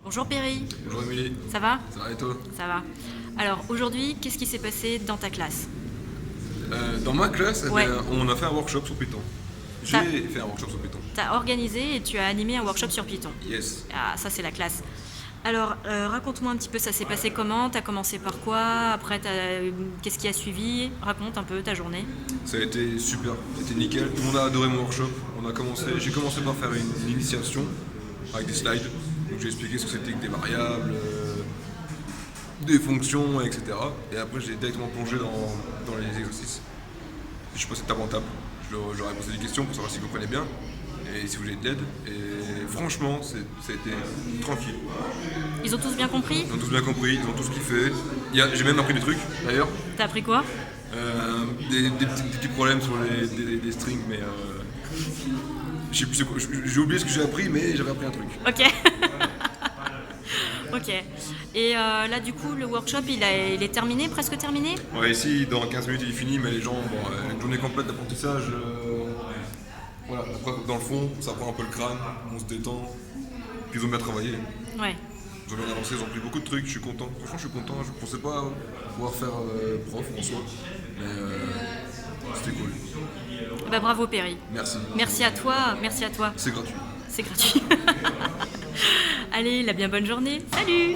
Bonjour Perry, Bonjour Émilie, ça va? ça va et toi? Ça va. Alors aujourd'hui, qu'est-ce qui s'est passé dans ta classe? Dans ma classe, Ouais. on a fait un workshop sur Python. J'ai T'as fait un workshop sur Python. t'as organisé et tu as animé un workshop sur Python. Yes. Ah, ça c'est la classe. Alors, raconte-moi un petit peu, ça s'est passé comment? T'as commencé par quoi? Après, qu'est-ce qui a suivi? Raconte un peu ta journée. Ça a été super, c'était nickel. Tout le monde a adoré mon workshop. J'ai commencé par faire une initiation avec des slides. Donc j'ai expliqué ce que c'était que des variables, des fonctions, etc. Et après j'ai directement plongé dans les exercices. Je suis passé de table en table. Je leur ai posé des questions pour savoir s'ils comprenaient bien et si vous voulez de l'aide. Et franchement, ça a été tranquille. Ils ont tous bien compris? Ils ont tous bien compris, ils ont tous kiffé. J'ai même appris des trucs d'ailleurs. T'as appris quoi? Des petits problèmes sur des strings, mais je sais plus j'ai oublié ce que j'ai appris, mais j'avais appris un truc. Ok. Ok. Et là, du coup, le workshop, il est terminé, presque terminé? Ouais, ici, dans 15 minutes, il est fini, mais les gens, une journée complète d'apprentissage, voilà, après, dans le fond, ça prend un peu le crâne, on se détend, puis ils ont bien travaillé. Ouais. Ils ont bien avancé, ils ont pris beaucoup de trucs, je suis content. Franchement, je suis content, je pensais pas pouvoir faire prof en soi, mais c'était cool. Bah bravo Perry. Merci. Merci à toi, merci à toi. C'est gratuit. C'est gratuit. Allez, la bien bonne journée. Salut!